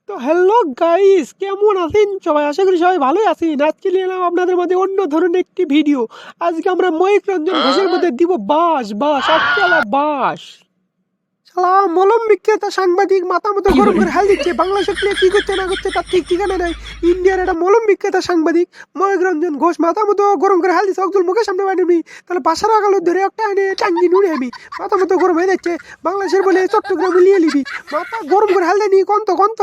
তো hello guys, কেমন আছেন সবাই? আশা করি সবাই ভালোই আছেন। আজকে নিয়ে এলাম আপনাদের মধ্যে অন্য ধরনের একটি ভিডিও। আজকে আমরা ময়ূক রঞ্জন ঘোষের মধ্যে দিব বাস বাস আটচালা বাস। শালা মলম বিক্রেতা সাংবাদিক মাথা মতো গরম করে হাল দিচ্ছে। বাংলাদেশের প্লেয়ার কি করছে না করছে তার ঠিক ঠিকানা নাই। ইন্ডিয়ার একটা মলম বিক্রেতা সাংবাদিক ময়ূক রঞ্জন ঘোষ মাথা মতো গরম করে হাল দিচ্ছে। অকজল মুখের সামনে বানিয়ে তাহলে বাসার আগালো ধরে একটা এনে টাঙ্গি নুড়ে আমি মাথা মতো গরম হয়ে যাচ্ছে। বাংলাদেশের বলে চট্টগ্রামে লিয়ে নিবি মাথা গরম করে হাল দেয়নি কন্ত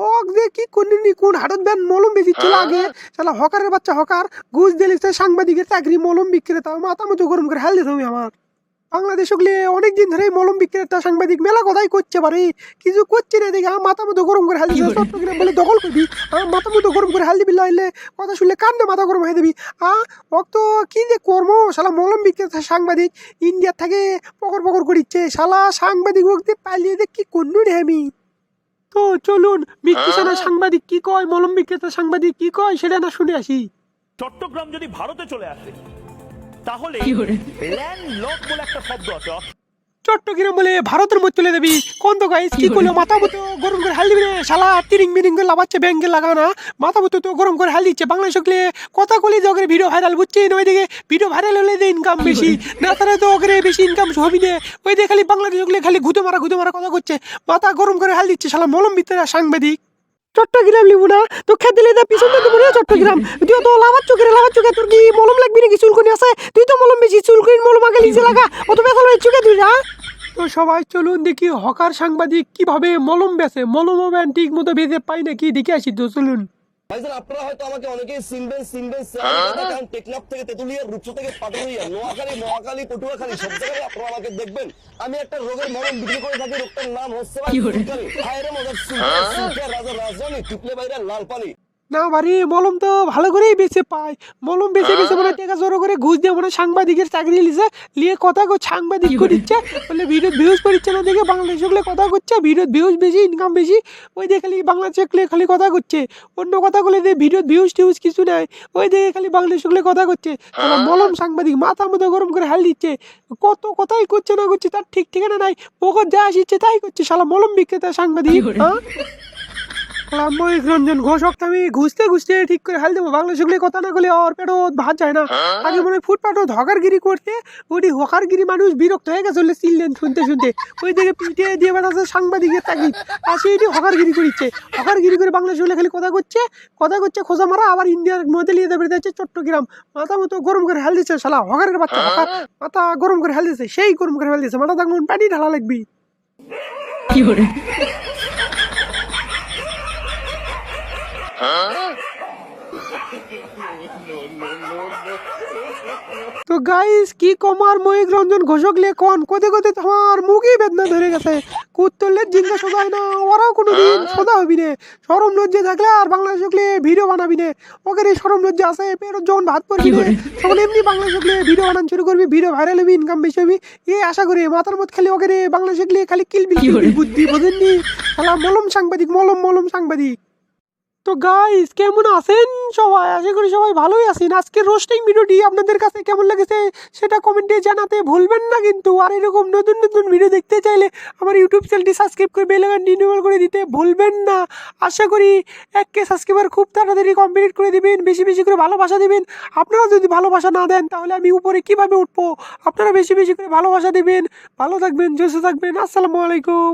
ও দিয়ে কি করলি কোন হাটত ব্যান মলম বেচিচ্ছিল আগে। শালা হকারের বাচ্চা হকার ঘুষ দিলিছে সাংবাদিকের চাকরি মলম বিক্রেতা মাথা মতো গরম করে হাল দিতে হবে আমার। বাংলাদেশ হলে অনেকদিন ধরে মলম বিক্রেতা সাংবাদিক মেলা কথাই করছে পারে কিছু করছে না দেখে মাথা মতো গরম করে হাল দিবি। চট্টগ্রাম বলে দখল করবি মাথা মতো গরম করে হাল দিবি লাইলে কথা শুনলে কান্দে মাথা গরম হয়ে দিবি। তো কি যে কর্ম শালা মলম বিক্রেতা সাংবাদিক ইন্ডিয়ার থেকে পকর করিচ্ছে শালা সাংবাদিক ওকে পালিয়ে দেখ কি করলু রে আমি। তো চলুন বিক্রিসানা সাংবাদিক কি কয় মলম বিক্রেতা সাংবাদিক কি কয় সেটা না শুনে আসি। চট্টগ্রাম যদি ভারতে চলে আসে তাহলে ল্যান্ডলক বলে একটা শব্দ আছে। চট্টগ্রাম বলে ভারতের মধ্যে চলে যাবি কোন তো গাইস কি করলো মাথা মতো গরম করে হাল দিবি রে শালা তিরিং মিরিং করে লাভাচ্ছে ব্যাঙ্গে লাগানা মাথা মতো তো গরম করে হাল দিচ্ছে। বাংলাদেশ হলে কথা কলি যে ওকে ভিডিও ভাইরাল বুঝছেন ওইদিকে ভিডিও ভাইরাল হলে যে ইনকাম বেশি না তারা তো ওকে বেশি ইনকাম হবি না। ওইদিকে খালি বাংলাদেশ হলে খালি ঘুতে মারা কথা করছে মাথা গরম করে হাল দিচ্ছে শালা মলম ভিতরে সাংবাদিক। চট্টগ্রাম লিবু না তো খেতে দিলে পিছন থেকে মনে চট্টগ্রাম তুই তো লাভাচ্ছ তোর কি মলম লাগবি নাকি চুলকুনি আছে তুই তো মলম বেশি চুলকুনি মলম আগে লিজে লাগা অত বেসাল চুকে তুই না। তো সবাই চলুন দেখি হকার সাংবাদিক কিভাবে মলম বেচে মলম ঠিক মতো বেঁধে পাই নাকি দেখে আসি। তো চলুন ভাইজান আপনারা হয়তো আমাকে অনেকেই চিনবেন কারণ টেকনাফ থেকে তেতুলিয়া রূপসা থেকে পাটুরিয়া নোয়াখালী মহাখালী পটুয়াখালী সব জায়গায় আপনারা আমাকে দেখবেন। আমি একটা রোগের মলম বিক্রি করে থাকি, রোগটার নাম হচ্ছে হায়রে মজার সুলতান রাজা রাজধানী টিপলে বাইরে লাল পানি। না বাড়ি মলম তো ভালো করেই বেঁচে পায় মলম বেঁচে মনে টাকা জড়ো করে ঘুষ দিয়ে মনে সাংবাদিকের চাকরি লিছে লিয়ে কথা সাংবাদিক করিচ্ছে বলে ভিডিও ভিউজ করিচ্ছে না দেখে বাংলাদেশ কথা করছে ভিডিও ভিউজ বেশি ইনকাম বেশি ওই দেখে খালি বাংলাদেশ খালি কথা করছে অন্য কথা বলে দিয়ে ভিডিও ভিউজ টিউজ কিছু নাই ওই দেখে খালি বাংলাদেশ কথা করছে। মলম সাংবাদিক মাথা মতো গরম করে হাল দিচ্ছে কত কথাই করছে না করছে তার ঠিক ঠিকানা নাই ওখানে যা আসছে তাই করছে শালা মলম বিক্রেতা সাংবাদিক। ময়ূক রঞ্জন ঘোষ আমি ঘুষতে ঠিক করে হাল দেবো বাংলা শুকলে কথা না বলে ওর পেটও ভাত যায় না। আগে মনে হয় ফুটপাটও হকারগিরি করতে ওটি হকারগিরি মানুষ বিরক্ত হয়ে গেছে চিনলেন শুনতে ওই দিকে পিঠে দিয়ে বেড়াচ্ছে সাংবাদিকের তাগিদ আসে এটি হকারগিরি হকারগিরি করে বাংলা শুকলে খালি কথা করছে খোঁজা মারা আবার ইন্ডিয়ার মধ্যে নিয়ে যাবে যাচ্ছে চট্টগ্রাম মাথা মতো গরম করে হাল দিচ্ছে শালা হকারের বাচ্চা হকার মাথা গরম করে হাল দিচ্ছে সেই গরম করে হাল দিচ্ছে মাথা তখন পানি ঢালা লাগবি। তো গাইস কি কমার ময়ূক রঞ্জন ঘোষক লে কোন কোতে তোমার মুখই বেদনা ধরে গেছে কুত্তলে জিজ্ঞাসা সোজা হয় না ওরাও কোনোদিন সোজা হবি নে সরম লজ্জা থাকলে আর বাংলাদেশ ভিডিও বানাবি নে ওকে সরম লজ্জা আছে পেট যখন ভাত পড়বি তখন এমনি বাংলাদেশ ভিডিও বানানো শুরু করবি ভিডিও ভাইরাল হবি ইনকাম বেশি হবি এই আশা করি মাথার মধ্যে খালি ওকে বাংলাদেশ খালি কিলবিল বুদ্ধি বোঝেননি শালা মলম সাংবাদিক মলম সাংবাদিক। তো গাইস কেমন আছেন সবাই? আশা করি সবাই ভালোই আছেন। আজকের রোস্টিং ভিডিওটি আপনাদের কাছে কেমন লেগেছে সেটা কমেন্টে জানাতে ভুলবেন না কিন্তু। আর এরকম নতুন ভিডিও দেখতে চাইলে আমার ইউটিউব চ্যানেলটি সাবস্ক্রাইব করে বেল আইকনটি ইনেবল করে দিতে ভুলবেন না। আশা করি 1K সাবস্ক্রাইবার খুব তাড়াতাড়ি কমপ্লিট করে দিবেন, বেশি করে ভালোবাসা দিবেন। আপনারা যদি ভালোবাসা না দেন তাহলে আমি উপরে কিভাবে উঠবো? আপনারা বেশি করে ভালোবাসা দিবেন। ভালো থাকবেন, সুস্থ থাকবেন। আসসালামু আলাইকুম।